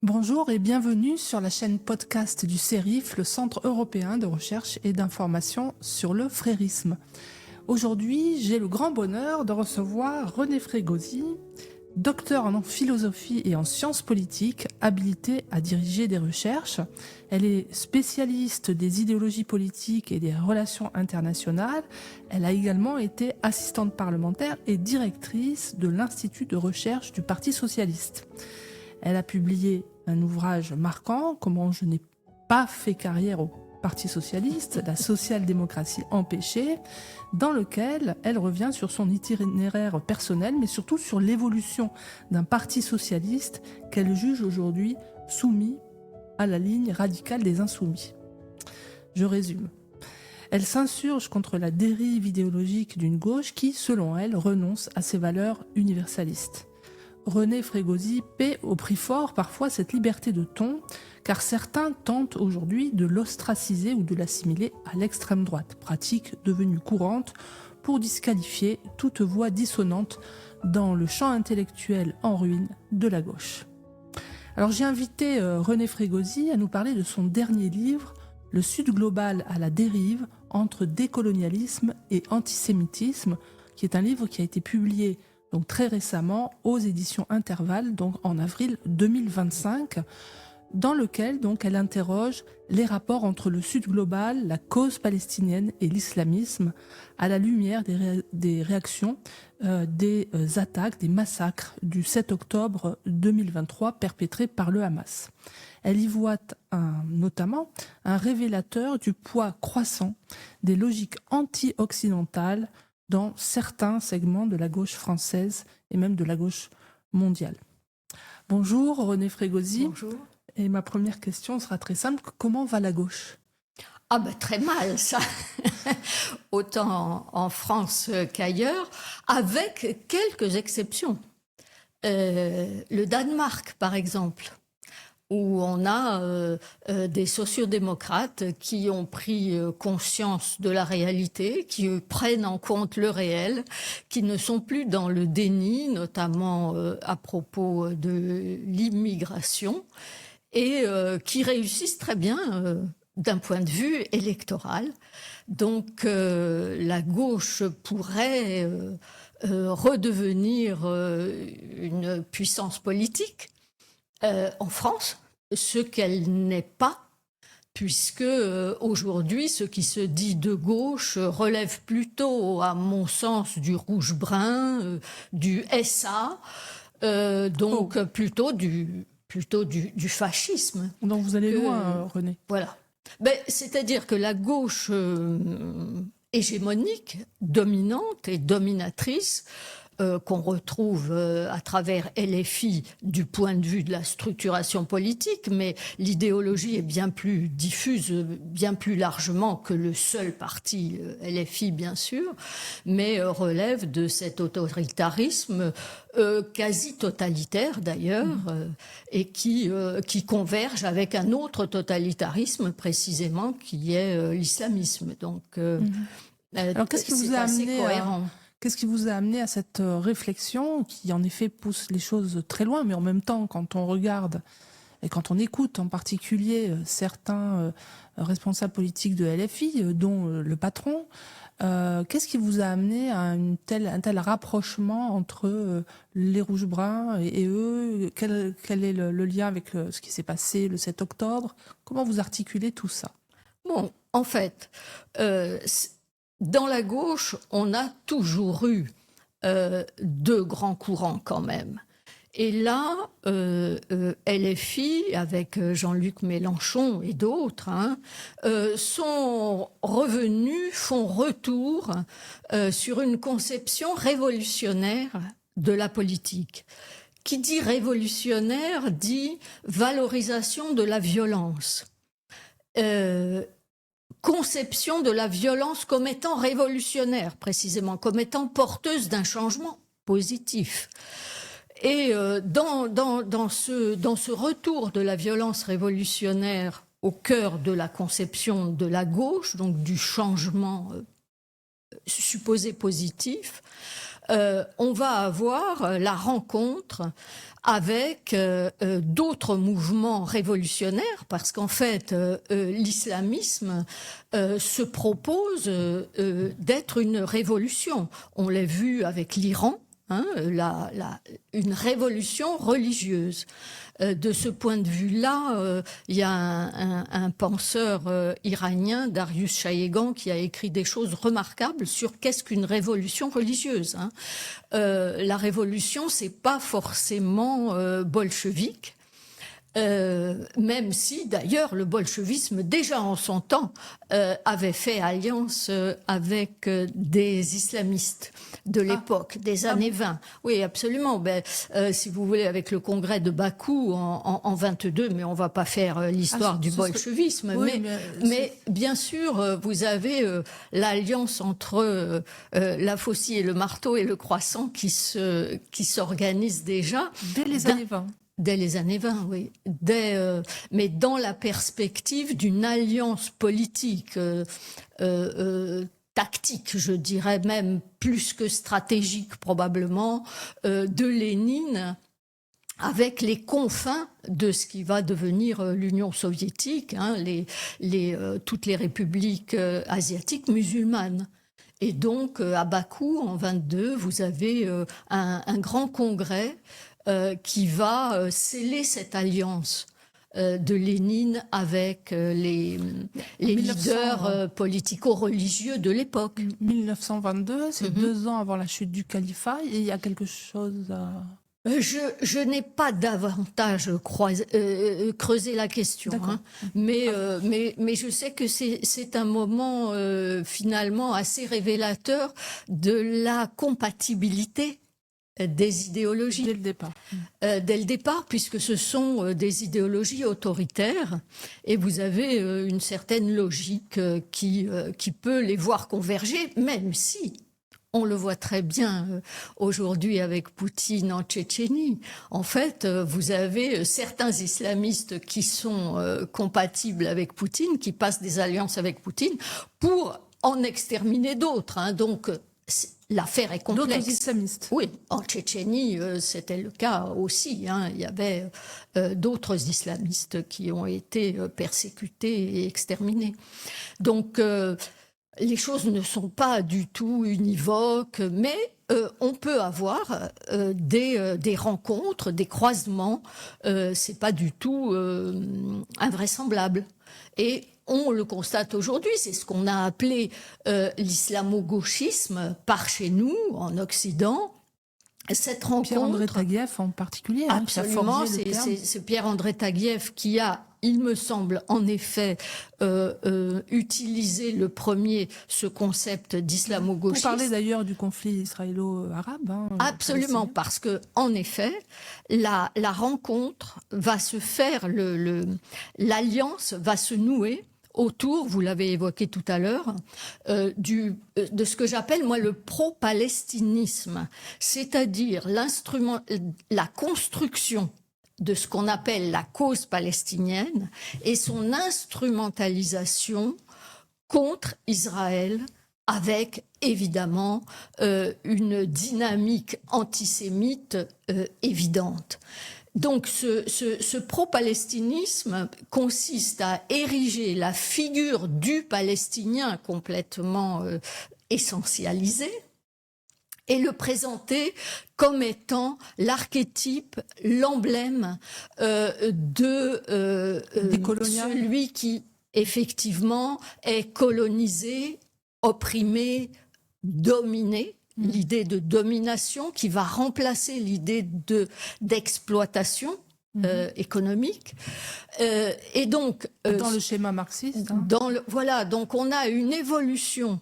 Bonjour et bienvenue sur la chaîne podcast du CERIF, le Centre européen de recherche et d'information sur le frérisme. Aujourd'hui, j'ai le grand bonheur de recevoir René Frégosi, docteur en philosophie et en sciences politiques, habilitée à diriger des recherches. Elle est spécialiste des idéologies politiques et des relations internationales. Elle a également été assistante parlementaire et directrice de l'Institut de recherche du Parti socialiste. Elle a publié un ouvrage marquant, Comment je n'ai pas fait carrière au Parti socialiste, la social-démocratie empêchée, dans lequel elle revient sur son itinéraire personnel, mais surtout sur l'évolution d'un parti socialiste qu'elle juge aujourd'hui soumis à la ligne radicale des insoumis. Je résume. Elle s'insurge contre la dérive idéologique d'une gauche qui, selon elle, renonce à ses valeurs universalistes. René Frégosi paie au prix fort parfois cette liberté de ton, car certains tentent aujourd'hui de l'ostraciser ou de l'assimiler à l'extrême droite, pratique devenue courante pour disqualifier toute voix dissonante dans le champ intellectuel en ruine de la gauche. Alors j'ai invité René Frégosi à nous parler de son dernier livre, Le Sud global à la dérive, entre décolonialisme et antisémitisme, qui est un livre qui a été publié donc très récemment aux éditions Intervalle, donc en avril 2025, dans lequel donc elle interroge les rapports entre le Sud global, la cause palestinienne et l'islamisme à la lumière des réactions des attaques, des massacres du 7 octobre 2023 perpétrés par le Hamas. Elle y voit notamment un révélateur du poids croissant des logiques anti-occidentales dans certains segments de la gauche française et même de la gauche mondiale. Bonjour René Frégosi. Bonjour. Et ma première question sera très simple. Comment va la gauche ? Ah ben très mal ça, autant en France qu'ailleurs, avec quelques exceptions. Le Danemark par exemple, où on a des sociodémocrates qui ont pris conscience de la réalité, qui prennent en compte le réel, qui ne sont plus dans le déni, notamment à propos de l'immigration, et qui réussissent très bien d'un point de vue électoral. Donc la gauche pourrait redevenir une puissance politique en France, ce qu'elle n'est pas, puisque aujourd'hui, ce qui se dit de gauche relève plutôt, à mon sens, du rouge-brun, du SA, donc plutôt du fascisme. Donc vous allez loin, René. Voilà. Ben, c'est-à-dire que la gauche hégémonique, dominante et dominatrice, qu'on retrouve à travers LFI du point de vue de la structuration politique, mais l'idéologie est bien plus diffuse, bien plus largement que le seul parti LFI, bien sûr, mais relève de cet autoritarisme quasi totalitaire d'ailleurs, et qui converge avec un autre totalitarisme précisément qui est l'islamisme. Donc, alors qu'est-ce qui vous a amené Qu'est-ce qui vous a amené à cette réflexion qui, en effet, pousse les choses très loin, mais en même temps, quand on regarde et quand on écoute en particulier certains responsables politiques de LFI, dont le patron, qu'est-ce qui vous a amené à un tel rapprochement entre les rouges-bruns et eux ? Quel est le lien avec ce qui s'est passé le 7 octobre ? Comment vous articulez tout ça ? Bon, en fait, dans la gauche, on a toujours eu deux grands courants quand même. Et là, LFI, avec Jean-Luc Mélenchon et d'autres, font retour sur une conception révolutionnaire de la politique. Qui dit révolutionnaire dit valorisation de la violence. Conception de la violence comme étant révolutionnaire, précisément, comme étant porteuse d'un changement positif. Et dans ce retour de la violence révolutionnaire au cœur de la conception de la gauche, donc du changement supposé positif, on va avoir la rencontre avec d'autres mouvements révolutionnaires, parce qu'en fait, l'islamisme se propose d'être une révolution. On l'a vu avec l'Iran, hein, une révolution religieuse. De ce point de vue-là, il y a un penseur iranien, Darius Shayegan, qui a écrit des choses remarquables sur qu'est-ce qu'une révolution religieuse. Hein. La révolution, c'est pas forcément bolchevique. Même si d'ailleurs le bolchevisme déjà en son temps avait fait alliance avec des islamistes de l'époque, des années 20. Oui, absolument. Si vous voulez, avec le congrès de Bakou en 22, mais on va pas faire l'histoire du bolchevisme. Oui, mais bien sûr, vous avez l'alliance entre la faucille et le marteau et le croissant qui s'organise déjà. Dès les années 20. Dès les années 20, oui. Mais dans la perspective d'une alliance politique, tactique, je dirais même plus que stratégique probablement, de Lénine avec les confins de ce qui va devenir l'Union soviétique, hein, toutes les républiques asiatiques musulmanes. Et donc, à Bakou, en 22, vous avez un grand congrès qui va sceller cette alliance de Lénine avec les leaders politico-religieux de l'époque. 1922, c'est 2 ans avant la chute du califat, et il y a quelque chose à... Je n'ai pas davantage creusé la question, hein, mais je sais que c'est un moment finalement assez révélateur de la compatibilité des idéologies. Dès le départ. Dès le départ, puisque ce sont des idéologies autoritaires, et vous avez une certaine logique qui peut les voir converger, même si on le voit très bien aujourd'hui avec Poutine en Tchétchénie. En fait, vous avez certains islamistes qui sont compatibles avec Poutine, qui passent des alliances avec Poutine pour en exterminer d'autres. Hein. Donc, l'affaire est complexe. D'autres islamistes. Oui, en Tchétchénie, c'était le cas aussi. Hein. Il y avait d'autres islamistes qui ont été persécutés et exterminés. Donc, les choses ne sont pas du tout univoques, mais on peut avoir des rencontres, des croisements. C'est pas du tout invraisemblable. Et on le constate aujourd'hui, c'est ce qu'on a appelé l'islamo-gauchisme par chez nous, en Occident. Cette rencontre... Pierre-André Taguieff en particulier. Absolument, c'est Pierre-André Taguieff qui a, il me semble, en effet, utilisé le premier ce concept d'islamo-gauchisme. Pour parler d'ailleurs du conflit israélo-arabe. Hein, absolument, parce que en effet, la rencontre va se faire, l'alliance va se nouer autour, vous l'avez évoqué tout à l'heure, de ce que j'appelle, moi, le pro-palestinisme, c'est-à-dire la construction de ce qu'on appelle la cause palestinienne et son instrumentalisation contre Israël avec, évidemment, une dynamique antisémite évidente. Donc ce pro-palestinisme consiste à ériger la figure du Palestinien complètement essentialisée et le présenter comme étant l'archétype, l'emblème de celui qui, effectivement, est colonisé, opprimé, dominé. L'idée de domination qui va remplacer l'idée d'exploitation économique. Et donc... dans le schéma marxiste. Hein. Voilà, donc on a une évolution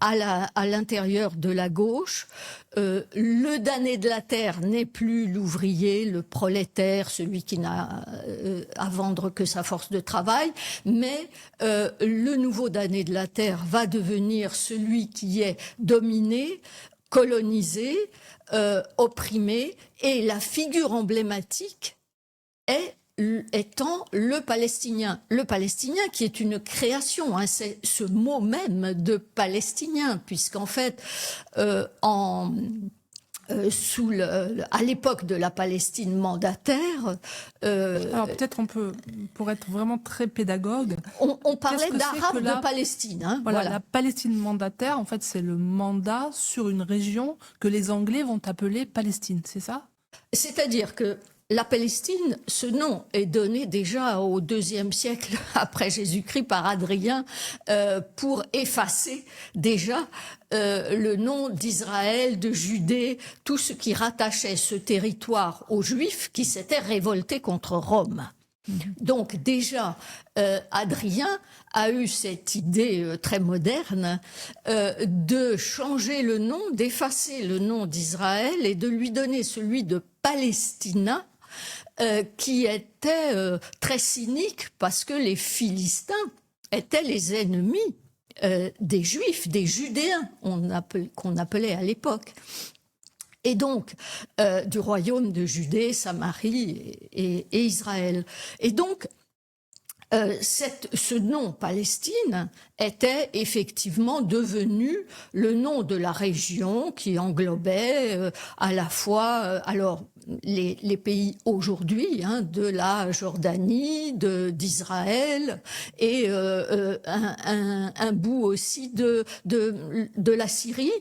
à l'intérieur de la gauche. Le damné de la terre n'est plus l'ouvrier, le prolétaire, celui qui n'a à vendre que sa force de travail, mais le nouveau damné de la terre va devenir celui qui est dominé, colonisé, opprimé, et la figure emblématique est étant le palestinien. Le palestinien qui est une création, hein, c'est ce mot même de palestinien, puisqu'en fait, à l'époque de la Palestine mandataire... Alors peut-être pour être vraiment très pédagogue... On parlait d'arabe de Palestine. Hein, voilà. La Palestine mandataire, en fait, c'est le mandat sur une région que les Anglais vont appeler Palestine, c'est ça? C'est-à-dire que la Palestine, ce nom est donné déjà au IIe siècle après Jésus-Christ par Hadrien pour effacer déjà le nom d'Israël, de Judée, tout ce qui rattachait ce territoire aux Juifs qui s'étaient révoltés contre Rome. Donc déjà, Hadrien a eu cette idée très moderne de changer le nom, d'effacer le nom d'Israël et de lui donner celui de Palestina, qui était très cynique parce que les Philistins étaient les ennemis des Juifs, des Judéens, qu'on appelait à l'époque. Et donc, du royaume de Judée, Samarie et Israël. Et donc, ce nom Palestine était effectivement devenu le nom de la région qui englobait à la fois les pays aujourd'hui, hein, de la Jordanie, d'Israël et un bout aussi de la Syrie.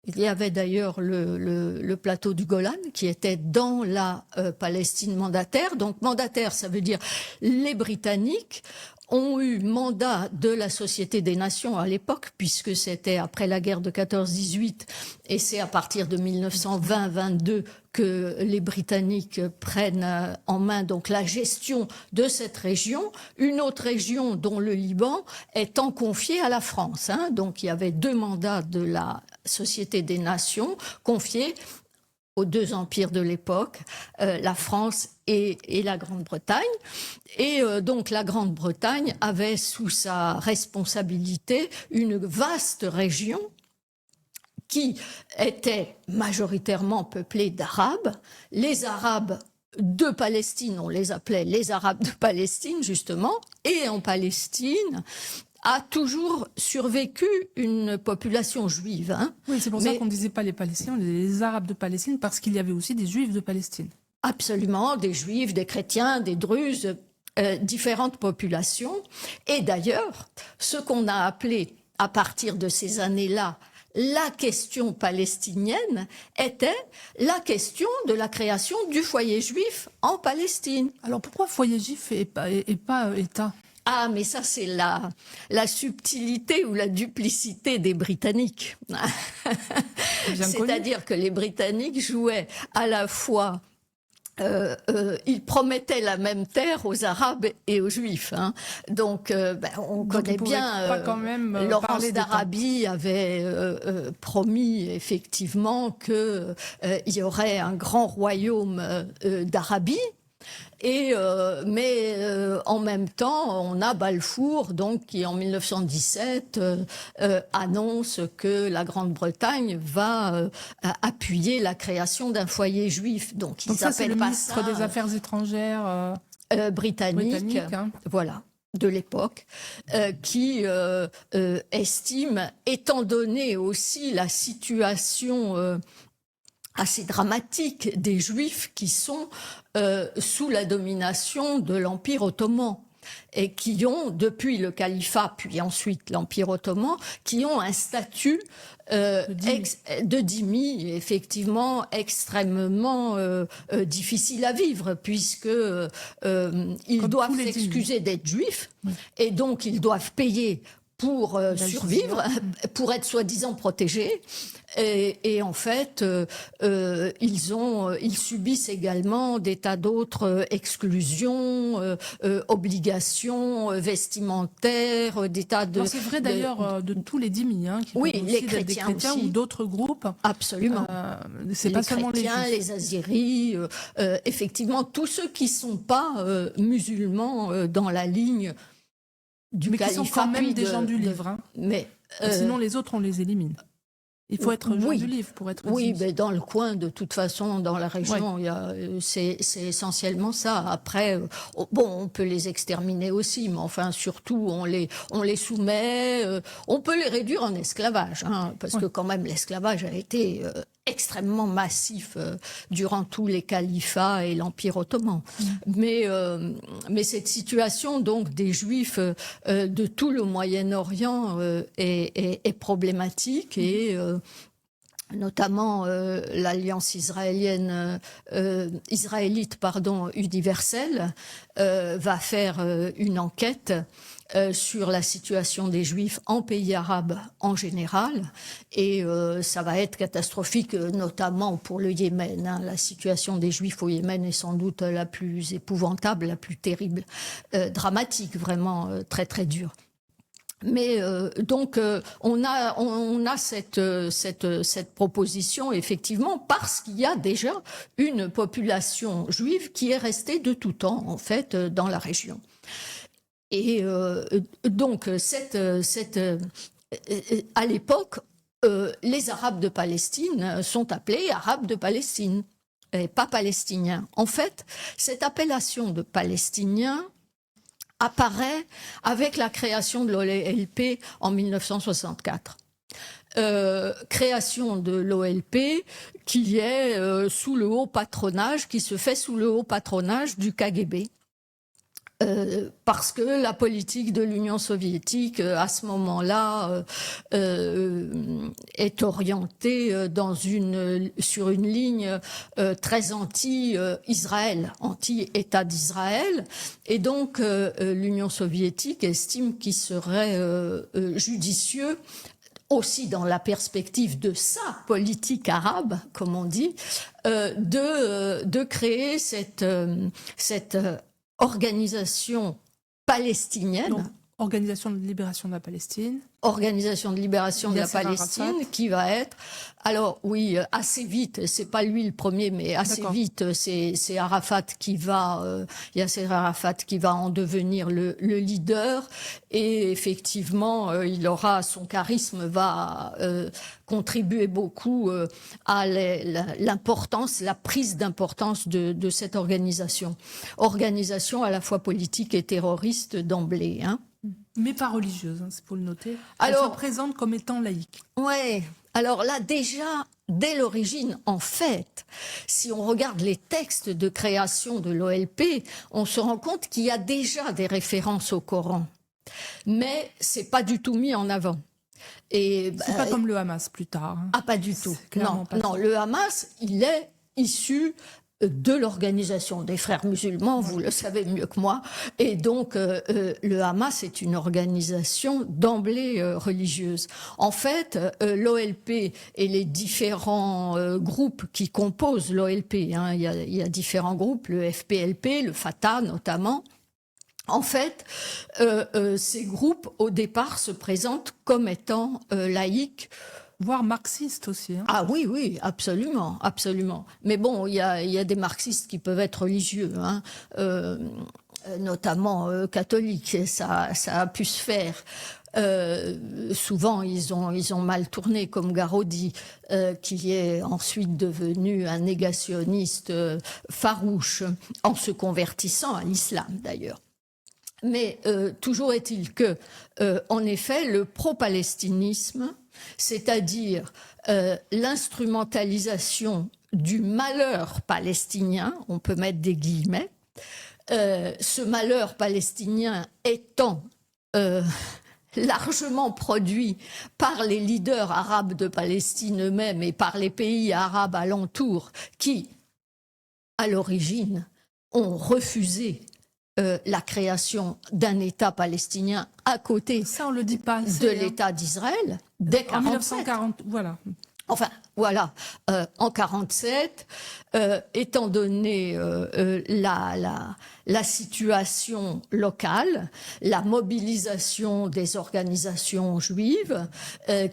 Il y avait d'ailleurs le plateau du Golan qui était dans la Palestine mandataire. Donc mandataire, ça veut dire les Britanniques ont eu mandat de la Société des Nations à l'époque, puisque c'était après la guerre de 14-18, et c'est à partir de 1920-22 que les Britanniques prennent en main donc la gestion de cette région, une autre région dont le Liban étant confiée à la France. Hein. Donc il y avait 2 mandats de la Société des Nations confiés aux 2 empires de l'époque, la France et la Grande-Bretagne. Et donc la Grande-Bretagne avait sous sa responsabilité une vaste région qui était majoritairement peuplée d'Arabes. Les Arabes de Palestine, on les appelait les Arabes de Palestine justement, et en Palestine a toujours survécu une population juive. Hein. Oui, c'est pour ça qu'on ne disait pas les Palestiniens, on disait les Arabes de Palestine, parce qu'il y avait aussi des Juifs de Palestine. Absolument, des Juifs, des chrétiens, des Druzes, différentes populations. Et d'ailleurs, ce qu'on a appelé, à partir de ces années-là, la question palestinienne était la question de la création du foyer juif en Palestine. Alors pourquoi foyer juif et pas État ? Ah, mais ça, c'est la subtilité ou la duplicité des Britanniques. C'est-à-dire que les Britanniques jouaient à la fois... ils promettaient la même terre aux Arabes et aux Juifs. Hein. Donc, on connaît bien... Laurence d'Arabie avait promis effectivement qu'il y aurait un grand royaume d'Arabie. Mais en même temps, on a Balfour, donc, qui en 1917 annonce que la Grande-Bretagne va appuyer la création d'un foyer juif. Donc ça, c'est le ministre des Affaires étrangères britannique, hein. Voilà, de l'époque, qui estime, étant donné aussi la situation assez dramatique des Juifs qui sont sous la domination de l'Empire ottoman et qui ont, depuis le califat, puis ensuite l'Empire ottoman, qui ont un statut de dhimmi, effectivement extrêmement difficile à vivre, puisque ils doivent s'excuser d'être juifs, et donc ils doivent payer pour survivre, pour être soi-disant protégés. Et en fait, ils subissent également des tas d'autres exclusions, obligations vestimentaires, des tas de... C'est vrai d'ailleurs de tous les dhimmis, hein, qui oui, peuvent les aussi être des chrétiens aussi. Ou d'autres groupes. Absolument. C'est pas seulement les chrétiens, les azéris, effectivement, tous ceux qui sont pas musulmans dans la ligne du mais califat, qui sont quand même des gens du livre. Hein. Mais sinon, les autres, on les élimine. Il faut être Oui. juif pour être Oui, sioniste. mais dans le coin, de toute façon, dans la région, c'est essentiellement ça. Après, bon, on peut les exterminer aussi, mais enfin, surtout, on les soumet. On peut les réduire en esclavage, hein, parce que quand même, l'esclavage a été extrêmement massif durant tous les califats et l'Empire ottoman. Mais cette situation, donc, des Juifs de tout le Moyen-Orient est problématique et notamment l'Alliance israélite universelle va faire une enquête sur la situation des Juifs en pays arabes en général, et ça va être catastrophique, notamment pour le Yémen. Hein. La situation des Juifs au Yémen est sans doute la plus épouvantable, la plus terrible, dramatique, vraiment très très dure. Mais donc on a cette proposition effectivement parce qu'il y a déjà une population juive qui est restée de tout temps en fait dans la région. Et donc à l'époque les Arabes de Palestine sont appelés Arabes de Palestine et pas Palestiniens. En fait, cette appellation de Palestiniens apparaît avec la création de l'OLP en 1964. Création de l'OLP qui est sous le haut patronage, qui se fait sous le haut patronage du KGB. Parce que la politique de l'Union soviétique à ce moment-là est orientée sur une ligne très anti-Israël, anti-État d'Israël, et donc l'Union soviétique estime qu'il serait judicieux, aussi dans la perspective de sa politique arabe, comme on dit, de créer cette organisation palestinienne. Donc, Organisation de libération de la Palestine. Organisation de libération de la Palestine, Arafat. Qui va être, alors oui, assez vite, c'est pas lui le premier, mais assez vite, c'est Arafat Yasser Arafat qui va en devenir le leader, et effectivement, son charisme va contribuer beaucoup à l'importance, la prise d'importance de cette organisation. Organisation à la fois politique et terroriste d'emblée, hein. Mais pas religieuse, hein, c'est pour le noter. Elle se présente comme étant laïque. Ouais. Alors là, déjà, dès l'origine, en fait, si on regarde les textes de création de l'OLP, on se rend compte qu'il y a déjà des références au Coran. Mais c'est pas du tout mis en avant. Et c'est pas comme le Hamas plus tard. Hein. Ah, pas du tout. Non, ça. le Hamas, il est issu de l'organisation des frères musulmans, vous le savez mieux que moi, et donc le Hamas est une organisation d'emblée religieuse. En fait, l'OLP et les différents groupes qui composent l'OLP, hein, il y a différents groupes, le FPLP, le Fatah notamment. En fait, ces groupes, au départ, se présentent comme étant laïques, voire marxistes aussi. Hein. Ah oui, absolument, absolument. Mais bon, il y a des marxistes qui peuvent être religieux, hein, notamment catholiques. Ça a pu se faire. Souvent, ils ont mal tourné, comme Garaudy, qui est ensuite devenu un négationniste farouche, en se convertissant à l'islam d'ailleurs. Mais toujours est-il que, en effet, le pro-palestinisme, c'est-à-dire l'instrumentalisation du malheur palestinien, on peut mettre des guillemets, ce malheur palestinien étant largement produit par les leaders arabes de Palestine eux-mêmes et par les pays arabes alentours qui, à l'origine, ont refusé la création d'un État palestinien à côté ça, on le dit pas assez, de l'État d'Israël dès 1947. En 1940, voilà. Enfin, Voilà, en 47, étant donné la situation locale, la mobilisation des organisations juives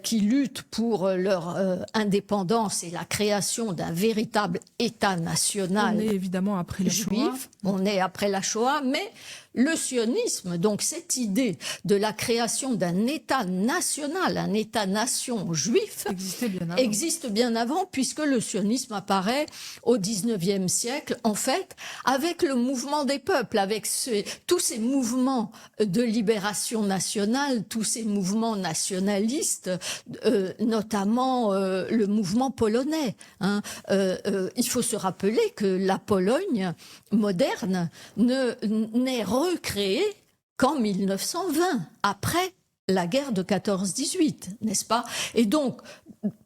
qui luttent pour leur indépendance et la création d'un véritable État national. On est évidemment après la Shoah. Juif, on est après la Shoah, mais le sionisme, donc cette idée de la création d'un État national, un État-nation juif, existe bien avant, puisque le sionisme apparaît au XIXe siècle, en fait, avec le mouvement des peuples, avec tous ces mouvements de libération nationale, tous ces mouvements nationalistes, notamment le mouvement polonais. Il faut se rappeler que la Pologne moderne n'est recréée qu'en 1920, après la guerre de 14-18, n'est-ce pas? Et donc,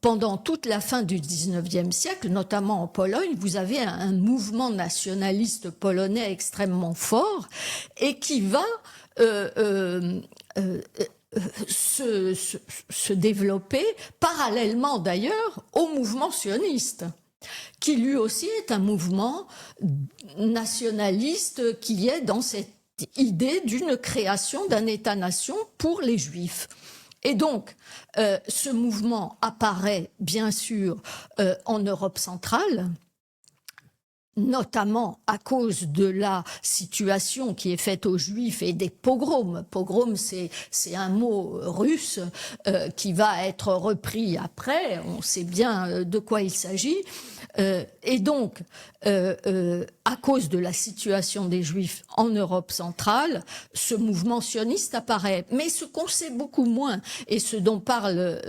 pendant toute la fin du XIXe siècle, notamment en Pologne, vous avez un mouvement nationaliste polonais extrêmement fort et qui va se développer parallèlement d'ailleurs au mouvement sioniste, qui lui aussi est un mouvement nationaliste qui est dans cette idée d'une création d'un État-nation pour les Juifs. Et donc, ce mouvement apparaît bien sûr en Europe centrale, notamment à cause de la situation qui est faite aux Juifs et des pogroms. Pogrom, c'est un mot russe qui va être repris après, on sait bien de quoi il s'agit. Et donc, à cause de la situation des Juifs en Europe centrale, ce mouvement sioniste apparaît. Mais ce qu'on sait beaucoup moins, et ce dont parle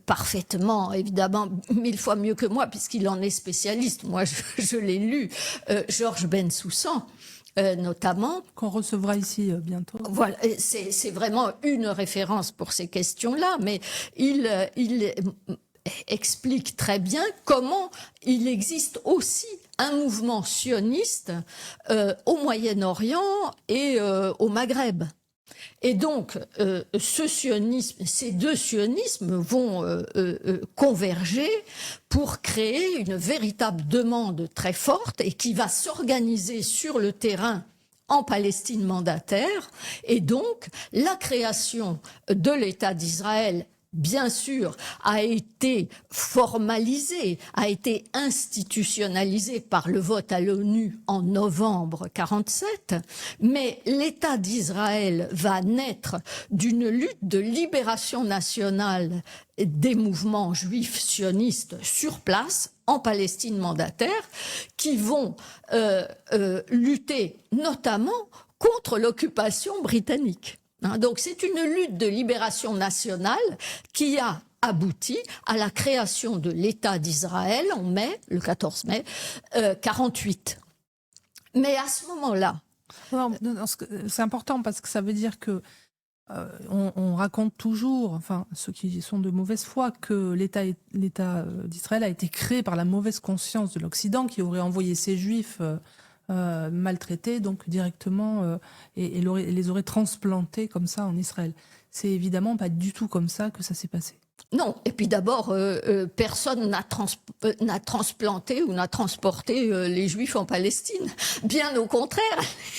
parfaitement, évidemment, 1000 fois mieux que moi, puisqu'il en est spécialiste, moi je l'ai lu, Georges Bensoussan, notamment. Qu'on recevra ici bientôt. Voilà, c'est vraiment une référence pour ces questions-là, mais il explique très bien comment il existe aussi un mouvement sioniste au Moyen-Orient et au Maghreb. Et donc, ces deux sionismes vont converger pour créer une véritable demande très forte et qui va s'organiser sur le terrain en Palestine mandataire. Et donc, la création de l'État d'Israël, bien sûr, a été formalisée, a été institutionnalisée par le vote à l'ONU en novembre 47, mais l'État d'Israël va naître d'une lutte de libération nationale des mouvements juifs sionistes sur place, en Palestine mandataire, qui vont lutter notamment contre l'occupation britannique. Donc c'est une lutte de libération nationale qui a abouti à la création de l'État d'Israël en mai, le 14 mai 48. Mais à ce moment-là... C'est important parce que ça veut dire que on raconte toujours, enfin ceux qui sont de mauvaise foi, que l'État d'Israël a été créé par la mauvaise conscience de l'Occident qui aurait envoyé ces Juifs maltraités, donc directement, et les aurait transplantés comme ça en Israël. C'est évidemment pas du tout comme ça que ça s'est passé. Non, et puis d'abord, personne n'a transplanté ou n'a transporté les Juifs en Palestine. Bien au contraire,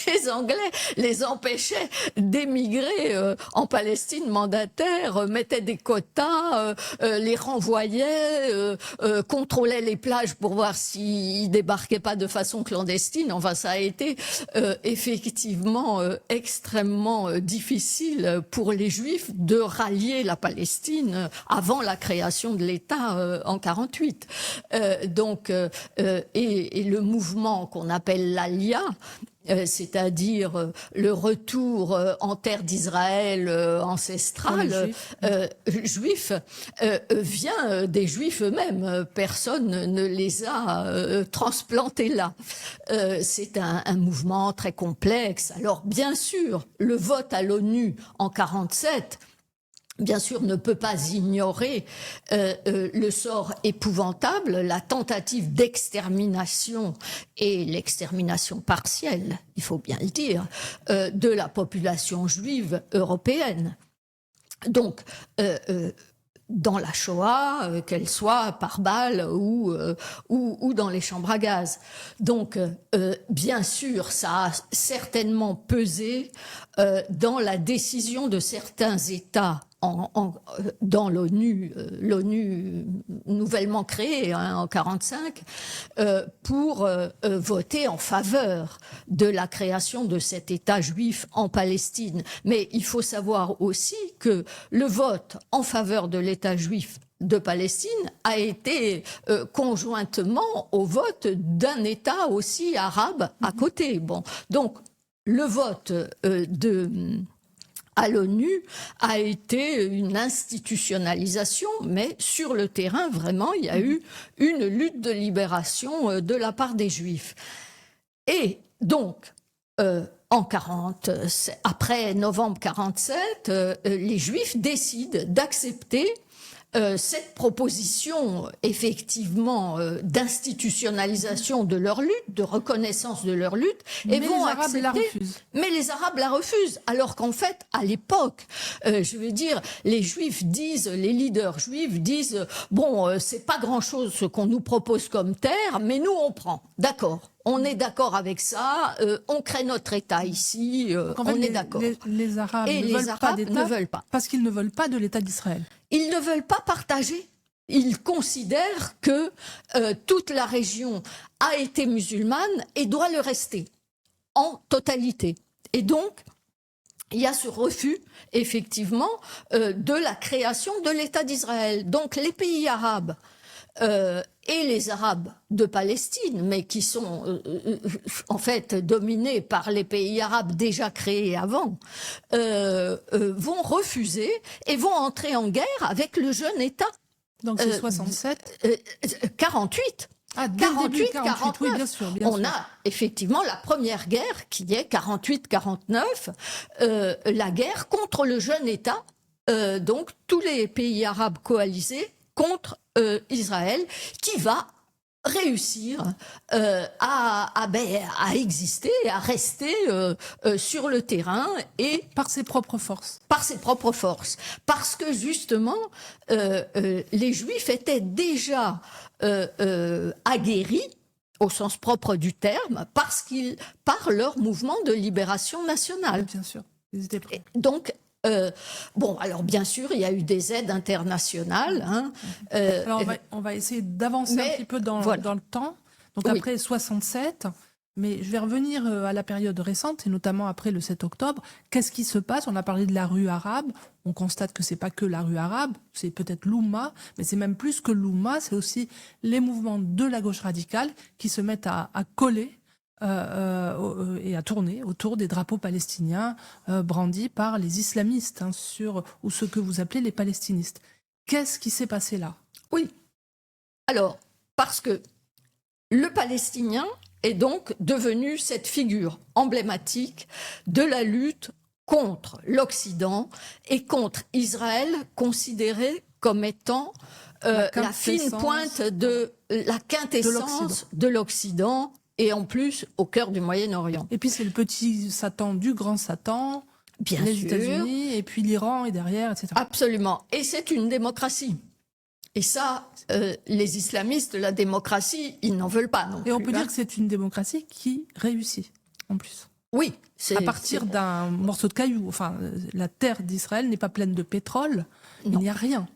les Anglais les empêchaient d'émigrer en Palestine mandataire, mettaient des quotas, les renvoyaient, contrôlaient les plages pour voir s'ils débarquaient pas de façon clandestine. Enfin, ça a été effectivement extrêmement difficile pour les Juifs de rallier la Palestine avant la création de l'État en 48. Et le mouvement qu'on appelle l'Alia, c'est-à-dire le retour en terre d'Israël ancestrale, juif, vient des Juifs eux-mêmes. Personne ne les a transplantés là. C'est un mouvement très complexe. Alors, bien sûr, le vote à l'ONU en 47, bien sûr, ne peut pas ignorer le sort épouvantable, la tentative d'extermination et l'extermination partielle, il faut bien le dire, de la population juive européenne. Donc, dans la Shoah, qu'elle soit par balle ou dans les chambres à gaz. Donc, bien sûr, ça a certainement pesé dans la décision de certains États dans l'ONU nouvellement créée en 1945, pour voter en faveur de la création de cet État juif en Palestine. Mais il faut savoir aussi que le vote en faveur de l'État juif de Palestine a été conjointement au vote d'un État aussi arabe à côté. Bon, donc le vote à l'ONU a été une institutionnalisation, mais sur le terrain, vraiment, il y a eu une lutte de libération de la part des Juifs. Et donc, après novembre 1947, les Juifs décident d'accepter cette proposition, effectivement, d'institutionnalisation de leur lutte, de reconnaissance de leur lutte, et vont accepter. La refusent. Mais les Arabes la refusent, alors qu'en fait, à l'époque, je veux dire, les Juifs disent, les leaders juifs disent, bon, c'est pas grand-chose ce qu'on nous propose comme terre, mais nous on prend, d'accord. On est d'accord avec ça, on crée notre État ici, on est d'accord. Les Arabes ne veulent pas parce qu'ils ne veulent pas de l'État d'Israël. Ils ne veulent pas partager. Ils considèrent que toute la région a été musulmane et doit le rester en totalité. Et donc, il y a ce refus, effectivement, de la création de l'État d'Israël. Donc, les pays arabes et les Arabes de Palestine, mais qui sont en fait dominés par les pays arabes déjà créés avant, vont refuser et vont entrer en guerre avec le jeune État. Donc c'est 67 48. Ah, dès 48, 49. Oui, bien sûr. On a effectivement la première guerre qui est 48-49, la guerre contre le jeune État, donc tous les pays arabes coalisés contre Israël, qui va réussir à exister, à rester sur le terrain et par ses propres forces. Par ses propres forces, parce que justement les Juifs étaient déjà aguerris au sens propre du terme, par leur mouvement de libération nationale. Bien sûr, ils étaient prêts. Donc bon, alors bien sûr, il y a eu des aides internationales. Hein, alors on va essayer d'avancer un petit peu dans le temps. Donc oui. Après 67, mais je vais revenir à la période récente, et notamment après le 7 octobre. Qu'est-ce qui se passe? On a parlé de la rue arabe. On constate que c'est pas que la rue arabe, c'est peut-être l'Oumma, mais c'est même plus que l'Oumma, c'est aussi les mouvements de la gauche radicale qui se mettent à coller et à tourner autour des drapeaux palestiniens brandis par les islamistes, hein, ou ce que vous appelez les palestinistes. Qu'est-ce qui s'est passé là? Oui. Alors, parce que le palestinien est donc devenu cette figure emblématique de la lutte contre l'Occident et contre Israël, considéré comme étant la fine pointe de la quintessence de l'Occident, et en plus au cœur du Moyen-Orient. Et puis c'est le petit Satan du grand Satan, bien les sûr. États-Unis, et puis l'Iran est derrière, etc. Absolument. Et c'est une démocratie. Et ça, les islamistes, la démocratie, ils n'en veulent pas non plus. Et on peut dire que c'est une démocratie qui réussit, en plus. Oui. À partir d'un morceau de caillou. Enfin, la terre d'Israël n'est pas pleine de pétrole, il n'y a rien.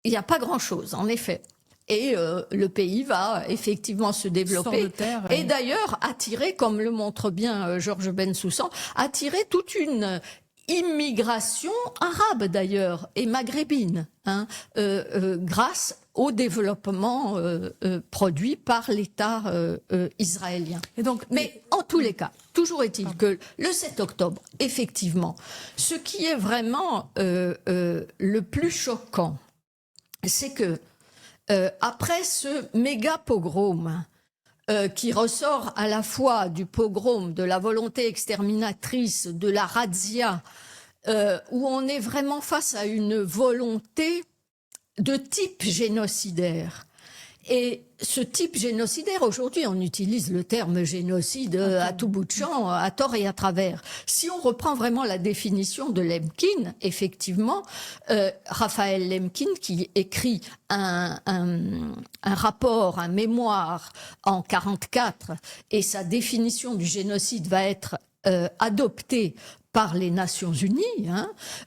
Il n'y a pas grand-chose, en effet. Et le pays va effectivement se développer. Et d'ailleurs attirer, comme le montre bien Georges Bensoussan, attirer toute une immigration arabe d'ailleurs et maghrébine, hein, grâce au développement produit par l'État israélien. Et donc, mais en tous les cas, toujours est-il que le 7 octobre, effectivement, ce qui est vraiment le plus choquant, c'est que après ce méga pogrom qui ressort à la fois du pogrom, de la volonté exterminatrice, de la razzia, où on est vraiment face à une volonté de type génocidaire. Et ce type génocidaire, aujourd'hui, on utilise le terme génocide à tout bout de champ, à tort et à travers. Si on reprend vraiment la définition de Lemkin, effectivement, Raphaël Lemkin, qui écrit un rapport, un mémoire en 1944, et sa définition du génocide va être adoptée par les Nations Unies,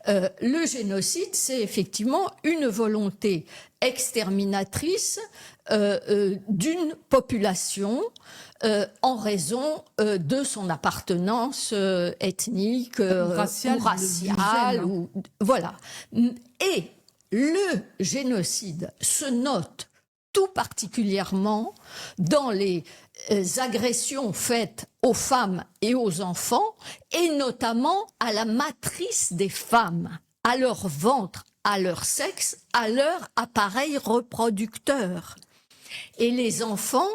le génocide, c'est effectivement une volonté exterminatrice d'une population en raison de son appartenance ethnique raciale, ou raciale. Voilà. Et le génocide se note tout particulièrement dans les agressions faites aux femmes et aux enfants, et notamment à la matrice des femmes, à leur ventre, à leur sexe, à leur appareil reproducteur. Et les enfants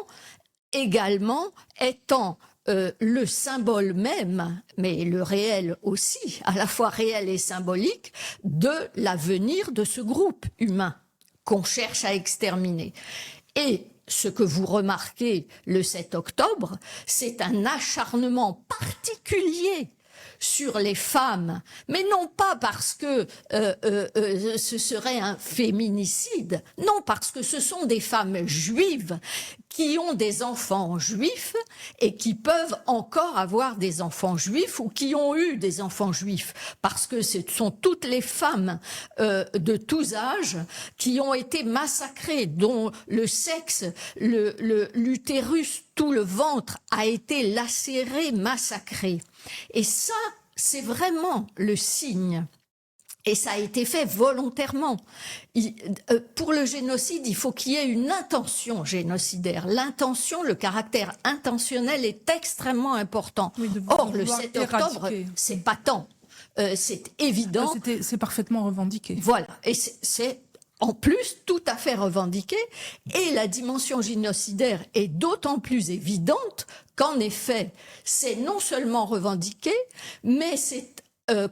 également étant le symbole même, mais le réel aussi, à la fois réel et symbolique, de l'avenir de ce groupe humain qu'on cherche à exterminer. Et ce que vous remarquez le 7 octobre, c'est un acharnement particulier sur les femmes, mais non pas parce que ce serait un féminicide, non, parce que ce sont des femmes juives qui ont des enfants juifs et qui peuvent encore avoir des enfants juifs ou qui ont eu des enfants juifs, parce que ce sont toutes les femmes de tous âges qui ont été massacrées, dont le sexe, l'utérus, tout le ventre a été lacéré, massacré. Et ça, c'est vraiment le signe. Et ça a été fait volontairement. Pour le génocide, il faut qu'il y ait une intention génocidaire. L'intention, le caractère intentionnel est extrêmement important. Oui, or, le 7 octobre, c'est patent. C'est évident. C'est parfaitement revendiqué. Voilà. Et c'est en plus tout à fait revendiqué. Et la dimension génocidaire est d'autant plus évidente qu'en effet, c'est non seulement revendiqué, mais c'est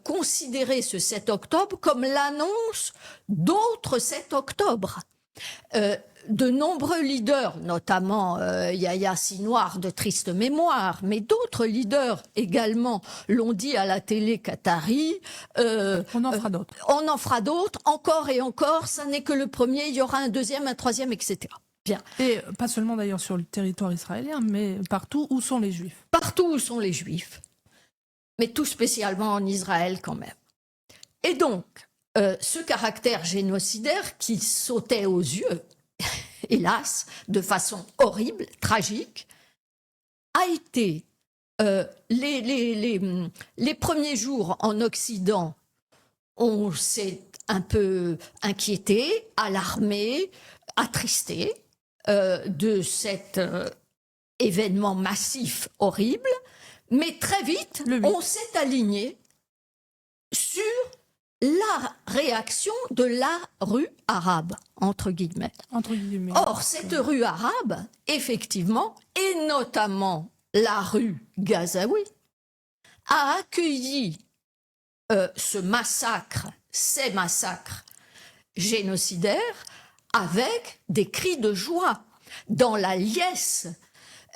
considérer ce 7 octobre comme l'annonce d'autres 7 octobre. De nombreux leaders, notamment Yahya Sinwar de triste mémoire, mais d'autres leaders également l'ont dit à la télé qatari. On en fera d'autres. On en fera d'autres, encore et encore, ça n'est que le premier, il y aura un deuxième, un troisième, etc. Bien. Et pas seulement d'ailleurs sur le territoire israélien, mais partout où sont les Juifs. Partout où sont les Juifs. Mais tout spécialement en Israël quand même. Et donc, ce caractère génocidaire qui sautait aux yeux, hélas, de façon horrible, tragique, a été les premiers jours en Occident, on s'est un peu inquiété, alarmé, attristé de cet événement massif horrible. Mais très vite, on s'est aligné sur la réaction de la rue arabe, entre guillemets. Or, cette rue arabe, effectivement, et notamment la rue Gazaoui, a accueilli ces massacres génocidaires avec des cris de joie, dans la liesse,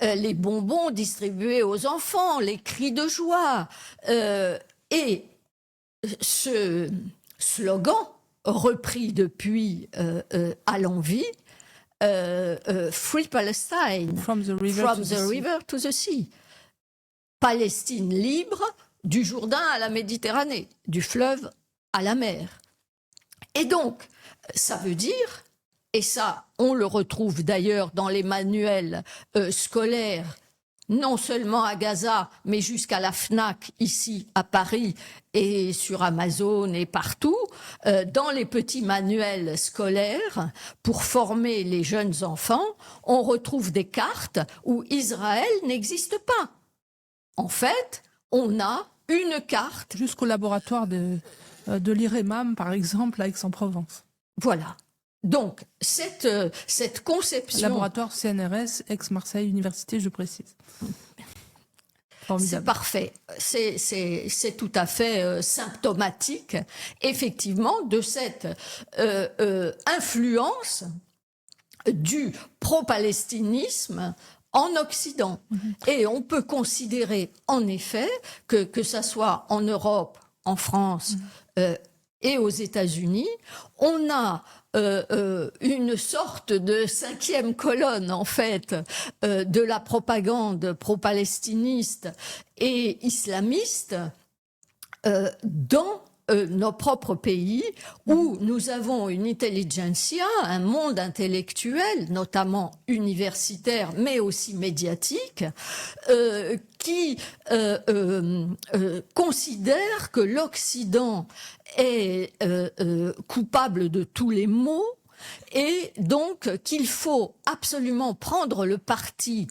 les bonbons distribués aux enfants, les cris de joie. Et ce slogan, repris depuis à l'envi, Free Palestine, from the river to the sea. Palestine libre, du Jourdain à la Méditerranée, du fleuve à la mer. Et donc, ça veut dire... Et ça, on le retrouve d'ailleurs dans les manuels scolaires, non seulement à Gaza, mais jusqu'à la FNAC, ici à Paris, et sur Amazon et partout, dans les petits manuels scolaires, pour former les jeunes enfants, on retrouve des cartes où Israël n'existe pas. En fait, on a une carte... Jusqu'au laboratoire de l'IREMAM, par exemple, à Aix-en-Provence. Voilà. Donc, cette conception... Laboratoire CNRS, Aix-Marseille, Université, je précise. C'est parfait. C'est tout à fait symptomatique, effectivement, de cette influence du pro-palestinisme en Occident. Et on peut considérer en effet que ça soit en Europe, en France et aux États-Unis, on a une sorte de cinquième colonne en fait de la propagande pro-palestiniste et islamiste dans nos propres pays, où nous avons une intelligentsia, un monde intellectuel, notamment universitaire, mais aussi médiatique, qui considère que l'Occident est coupable de tous les maux, et donc qu'il faut absolument prendre le parti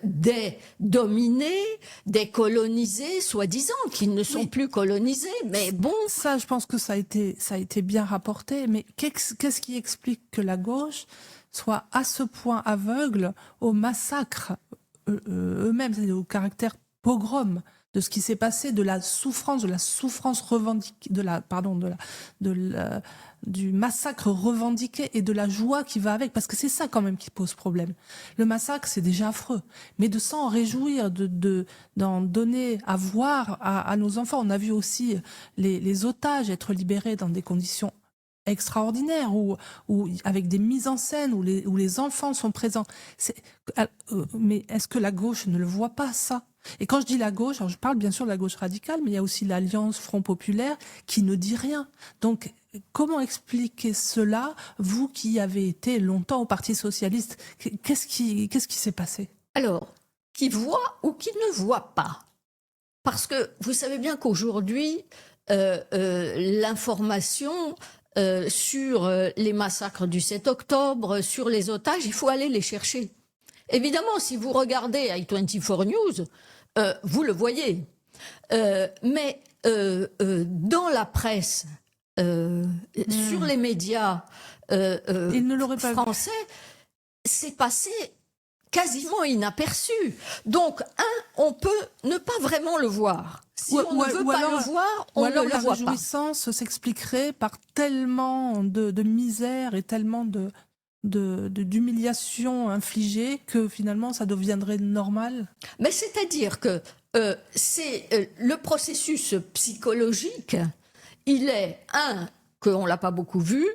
des dominés, des colonisés, soi-disant, qui ne sont plus colonisés, mais bon... Ça, je pense que ça a été bien rapporté, mais qu'est-ce qui explique que la gauche soit à ce point aveugle au massacre eux-mêmes, c'est-à-dire au caractère pogrom de ce qui s'est passé, de la souffrance revendiquée, du massacre revendiqué et de la joie qui va avec, parce que c'est ça quand même qui pose problème. Le massacre, c'est déjà affreux, mais de s'en réjouir, d'en donner à voir à nos enfants. On a vu aussi les otages être libérés dans des conditions extraordinaires, ou avec des mises en scène où les enfants sont présents. Mais est-ce que la gauche ne le voit pas, ça? Et quand je dis la gauche, alors je parle bien sûr de la gauche radicale, mais il y a aussi l'Alliance Front Populaire qui ne dit rien. Donc, comment expliquer cela, vous qui avez été longtemps au Parti Socialiste? Qu'est-ce qui s'est passé? Alors, qui voit ou qui ne voit pas? Parce que vous savez bien qu'aujourd'hui, l'information sur les massacres du 7 octobre, sur les otages, il faut aller les chercher. Évidemment, si vous regardez i24 News, vous le voyez. Mais dans la presse, sur les médias français, c'est passé quasiment inaperçu. Donc, on peut ne pas vraiment le voir. Si on ne veut pas le voir, on ne le voit pas. Ou alors la réjouissance s'expliquerait par tellement de misère et tellement d'humiliation infligée que finalement ça deviendrait normal. Mais c'est-à-dire que c'est le processus psychologique, il est, un, qu'on ne l'a pas beaucoup vu,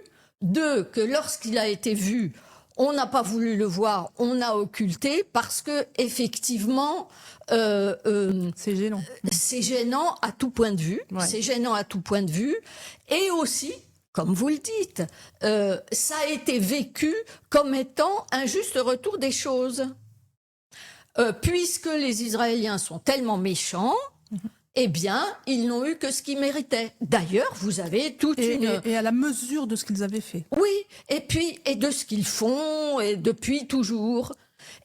deux, que lorsqu'il a été vu, on n'a pas voulu le voir, on a occulté, parce que effectivement, c'est gênant. C'est gênant à tout point de vue. Ouais. C'est gênant à tout point de vue, et aussi, comme vous le dites, ça a été vécu comme étant un juste retour des choses, puisque les Israéliens sont tellement méchants. Eh bien, ils n'ont eu que ce qu'ils méritaient. D'ailleurs, vous avez toute une... Et à la mesure de ce qu'ils avaient fait. Oui, et de ce qu'ils font, et depuis toujours.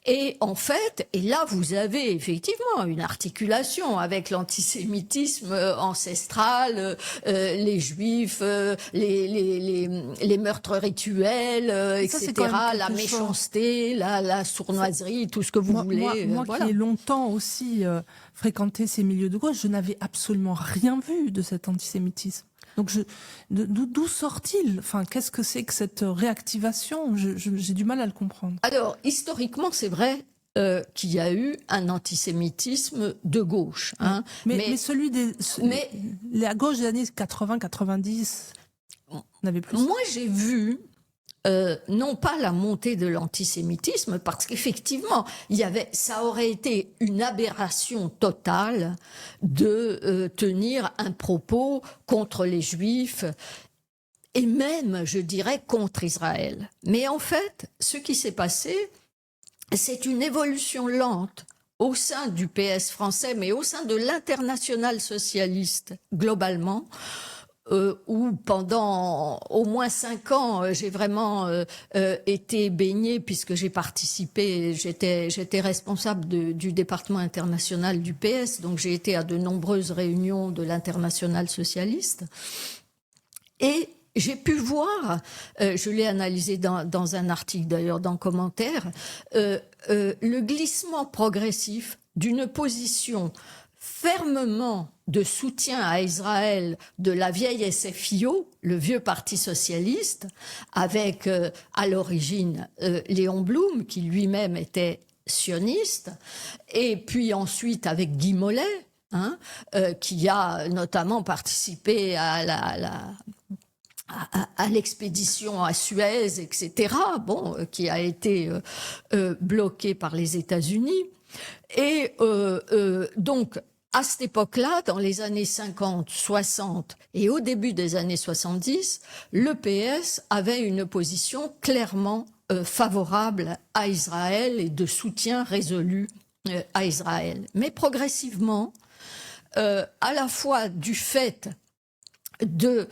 Et en fait, et là, vous avez effectivement une articulation avec l'antisémitisme ancestral, les juifs, les meurtres rituels, etc., la méchanceté, la sournoiserie, tout ce que vous voulez. Moi voilà. Qui ai longtemps aussi fréquenté ces milieux de gauche, je n'avais absolument rien vu de cet antisémitisme. Donc, d'où sort-il? Enfin, qu'est-ce que c'est que cette réactivation? J'ai du mal à le comprendre. Alors, historiquement, c'est vrai qu'il y a eu un antisémitisme de gauche. Hein. Mais celui la gauche des années 80-90 n'avait plus. Moi, j'ai vu... non pas la montée de l'antisémitisme, parce qu'effectivement, ça aurait été une aberration totale de tenir un propos contre les Juifs, et même, je dirais, contre Israël. Mais en fait, ce qui s'est passé, c'est une évolution lente au sein du PS français, mais au sein de l'internationale socialiste, globalement, où pendant au moins 5 ans, j'ai vraiment été baignée, puisque j'ai participé, j'étais responsable du département international du PS, donc j'ai été à de nombreuses réunions de l'internationale socialiste. Et j'ai pu voir, je l'ai analysé dans un article d'ailleurs, dans Commentaires, le glissement progressif d'une position fermement de soutien à Israël de la vieille SFIO, le vieux parti socialiste, avec à l'origine Léon Blum, qui lui-même était sioniste, et puis ensuite avec Guy Mollet, qui a notamment participé à l'expédition à Suez, etc., qui a été bloquée par les États-Unis. Et donc, à cette époque-là, dans les années 50, 60 et au début des années 70, le PS avait une position clairement favorable à Israël et de soutien résolu à Israël. Mais progressivement, à la fois du fait de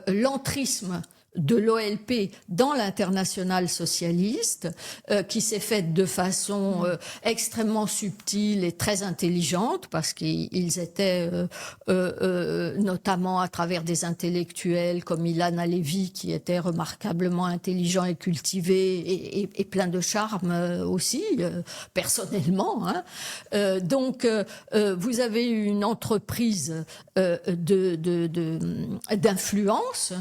l'entrisme de l'OLP dans l'internationale socialiste, qui s'est faite de façon extrêmement subtile et très intelligente, parce qu'ils étaient notamment à travers des intellectuels comme Ilan Halevi, qui était remarquablement intelligent et cultivé et plein de charme aussi, personnellement. Donc, vous avez une entreprise d'influence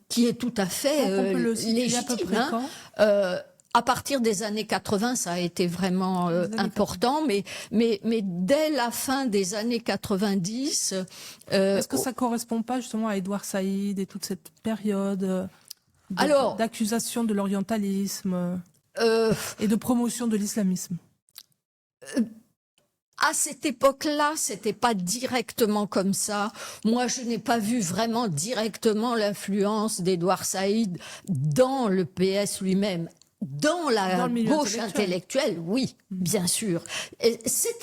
qui est tout à fait légitime. À peu près quand à partir des années 80, ça a été vraiment important, mais dès la fin des années 90... Est-ce que ça correspond pas justement à Edouard Saïd et toute cette période d'accusation de l'orientalisme et de promotion de l'islamisme? À cette époque-là, c'était pas directement comme ça. Moi, je n'ai pas vu vraiment directement l'influence d'Edouard Saïd dans le PS lui-même. Dans la gauche intellectuelle, oui, bien sûr. C'est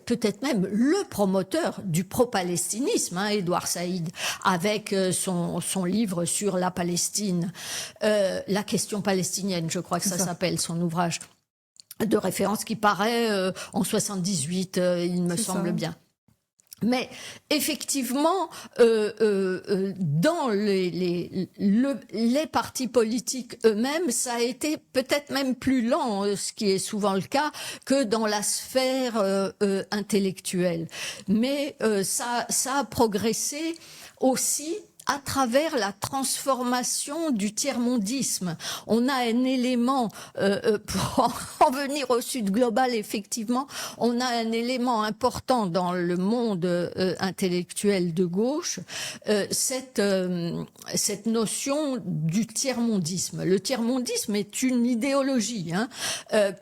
peut-être même le promoteur du pro-palestinisme, Edouard Saïd, avec son livre sur la Palestine, la question palestinienne, je crois que ça s'appelle son ouvrage de référence qui paraît en 78, il me semble bien. Mais effectivement, dans les partis politiques eux-mêmes, ça a été peut-être même plus lent, ce qui est souvent le cas, que dans la sphère intellectuelle. Mais ça a progressé aussi à travers la transformation du tiers-mondisme. On a un élément, pour en venir au Sud global, effectivement, on a un élément important dans le monde intellectuel de gauche, cette notion du tiers-mondisme. Le tiers-mondisme est une idéologie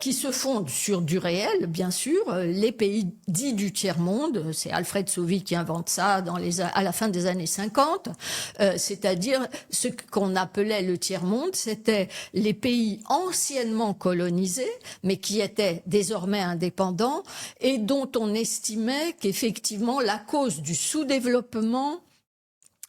qui se fonde sur du réel, bien sûr. Les pays dits du tiers-monde, c'est Alfred Sauvy qui invente ça à la fin des années 50, c'est-à-dire ce qu'on appelait le tiers-monde, c'était les pays anciennement colonisés, mais qui étaient désormais indépendants, et dont on estimait qu'effectivement la cause du sous-développement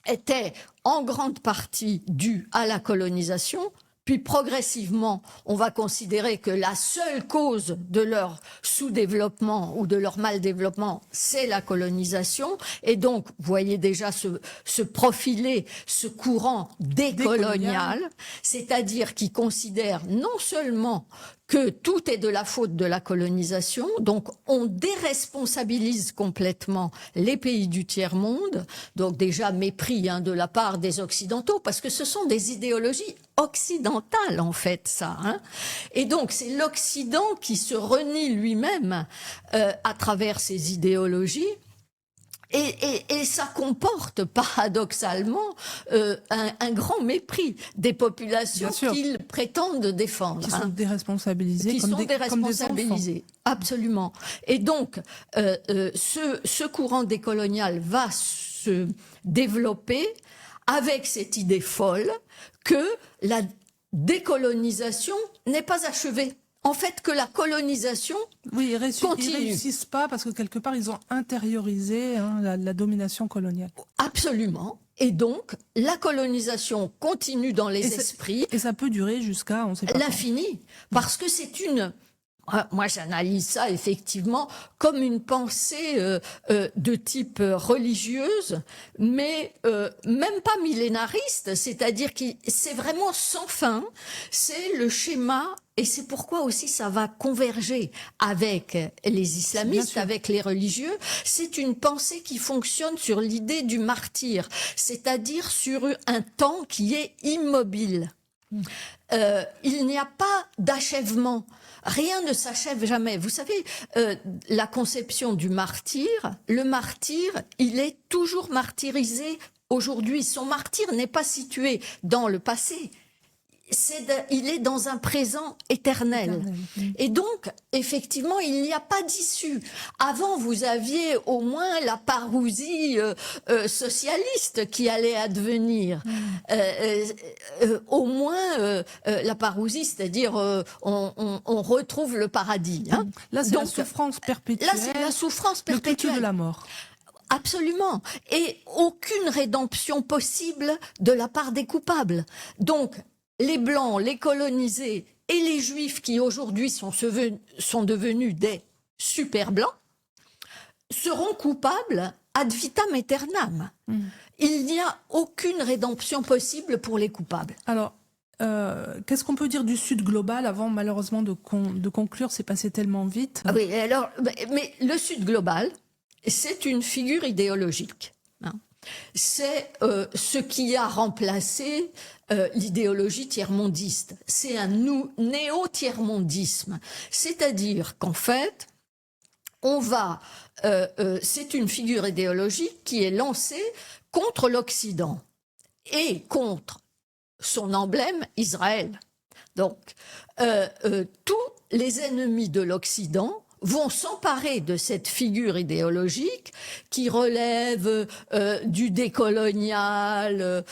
était en grande partie due à la colonisation. Puis progressivement, on va considérer que la seule cause de leur sous-développement ou de leur mal-développement, c'est la colonisation. Et donc, vous voyez déjà se profiler ce courant décolonial, c'est-à-dire qui considère non seulement que tout est de la faute de la colonisation, donc on déresponsabilise complètement les pays du tiers-monde, donc déjà mépris de la part des Occidentaux, parce que ce sont des idéologies occidentales en fait, ça. Et donc c'est l'Occident qui se renie lui-même à travers ces idéologies. Et ça comporte paradoxalement un grand mépris des populations qu'ils prétendent défendre. Qui sont déresponsabilisées. Qui sont déresponsabilisées, absolument. Et donc, ce courant décolonial va se développer avec cette idée folle que la décolonisation n'est pas achevée. En fait, que la colonisation ils continue. Ils réussissent pas parce que quelque part, ils ont intériorisé la domination coloniale. Absolument. Et donc, la colonisation continue dans les esprits. Et ça peut durer jusqu'à, on sait pas, l'infini. Parce que c'est une Moi, j'analyse ça effectivement comme une pensée de type religieuse, mais même pas millénariste, c'est-à-dire que c'est vraiment sans fin, c'est le schéma, et c'est pourquoi aussi ça va converger avec les islamistes, avec les religieux. C'est une pensée qui fonctionne sur l'idée du martyr, c'est-à-dire sur un temps qui est immobile. Il n'y a pas d'achèvement. Rien ne s'achève jamais. Vous savez, la conception du martyr, le martyr, il est toujours martyrisé aujourd'hui. Son martyr n'est pas situé dans le passé. Il est dans un présent éternel. Et donc, effectivement, il n'y a pas d'issue. Avant, vous aviez au moins la parousie socialiste qui allait advenir. Au moins, la parousie, c'est-à-dire on retrouve le paradis. Hein. Là, c'est la souffrance perpétuelle. Là, c'est la souffrance perpétuelle. Le culte de la mort. Absolument. Et aucune rédemption possible de la part des coupables. Donc, les Blancs, les colonisés et les Juifs qui aujourd'hui sont devenus des super Blancs seront coupables ad vitam aeternam. Il n'y a aucune rédemption possible pour les coupables. Alors, qu'est-ce qu'on peut dire du Sud global avant, malheureusement, de conclure? C'est passé tellement vite. Ah oui, alors, mais le Sud global, c'est une figure idéologique. Hein. C'est ce qui a remplacé l'idéologie tiers-mondiste. C'est un néo-tiers-mondisme. C'est-à-dire qu'en fait, c'est une figure idéologique qui est lancée contre l'Occident et contre son emblème, Israël. Donc, tous les ennemis de l'Occident vont s'emparer de cette figure idéologique qui relève du décolonial,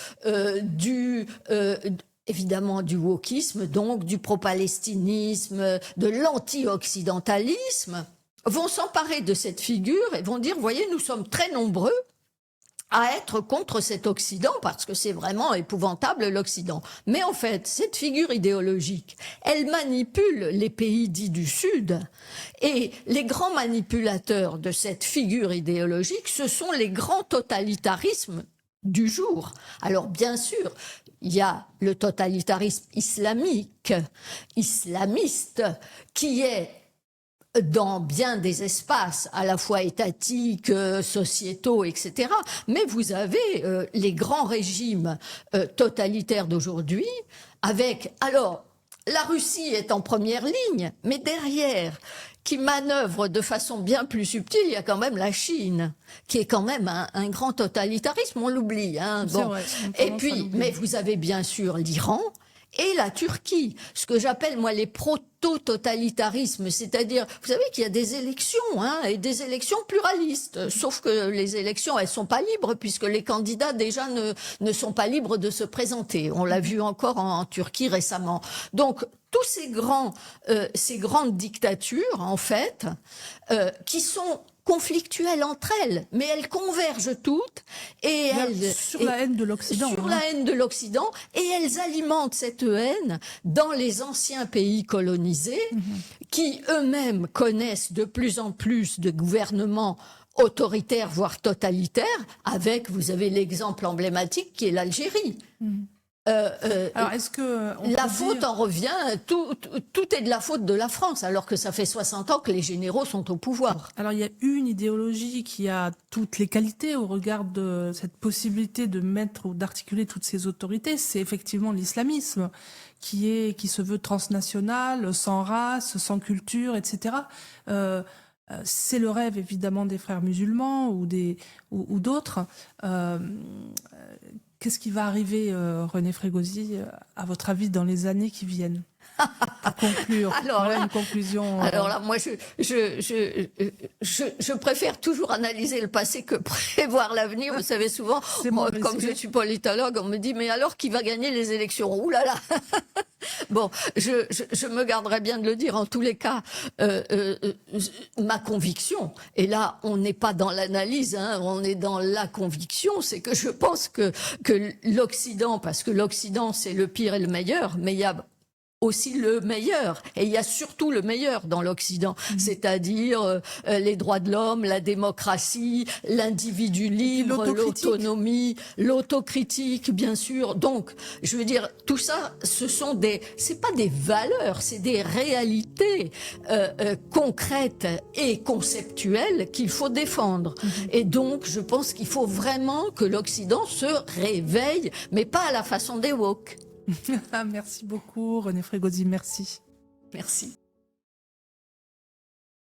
évidemment du wokisme, donc du pro-palestinisme, de l'anti-occidentalisme, vont s'emparer de cette figure et vont dire, voyez, nous sommes très nombreux à être contre cet Occident, parce que c'est vraiment épouvantable, l'Occident. Mais en fait, cette figure idéologique, elle manipule les pays dits du Sud, et les grands manipulateurs de cette figure idéologique, ce sont les grands totalitarismes du jour. Alors bien sûr, il y a le totalitarisme islamiste, qui est dans bien des espaces, à la fois étatiques, sociétaux, etc. Mais vous avez les grands régimes totalitaires d'aujourd'hui, avec... Alors, la Russie est en première ligne, mais derrière, qui manœuvre de façon bien plus subtile, il y a quand même la Chine, qui est quand même un grand totalitarisme, on l'oublie. Hein, bon. Vrai, et puis, mais vous avez bien sûr l'Iran, et la Turquie, ce que j'appelle moi les proto-totalitarismes, c'est-à-dire, vous savez qu'il y a des élections, hein, et des élections pluralistes, sauf que les élections, elles sont pas libres, puisque les candidats déjà ne sont pas libres de se présenter. On l'a vu encore en Turquie récemment. Donc, tous ces grandes dictatures, en fait, qui sont conflictuelles entre elles, mais elles convergent toutes sur la haine de l'Occident. Sur la haine de l'Occident, et elles alimentent cette haine dans les anciens pays colonisés, qui eux-mêmes connaissent de plus en plus de gouvernements autoritaires, voire totalitaires, avec, vous avez l'exemple emblématique qui est l'Algérie. Alors, est-ce que la faute en revient, tout est de la faute de la France, alors que ça fait 60 ans que les généraux sont au pouvoir. Alors, il y a une idéologie qui a toutes les qualités au regard de cette possibilité de mettre ou d'articuler toutes ces autorités, c'est effectivement l'islamisme, qui se veut transnational, sans race, sans culture, etc. C'est le rêve évidemment des frères musulmans ou d'autres. Qu'est-ce qui va arriver, René Frégosi, à votre avis, dans les années qui viennent? Pour conclure, alors là, une conclusion. Alors là, moi, je préfère toujours analyser le passé que prévoir l'avenir. Vous savez, souvent, comme je suis politologue, on me dit, mais alors qui va gagner les élections? Ouh là là. Bon, je me garderai bien de le dire. En tous les cas, ma conviction, et là, on n'est pas dans l'analyse, hein, on est dans la conviction, c'est que je pense que l'Occident, parce que l'Occident, c'est le pire et le meilleur, mais il y a aussi le meilleur. Et il y a surtout le meilleur dans l'Occident, c'est-à-dire les droits de l'homme, la démocratie, l'individu libre, l'autonomie, l'autocritique, bien sûr. Donc, je veux dire, tout ça, c'est pas des valeurs, c'est des réalités concrètes et conceptuelles qu'il faut défendre. Et donc, je pense qu'il faut vraiment que l'Occident se réveille, mais pas à la façon des woke. Merci beaucoup, René Frégosi, merci. Merci.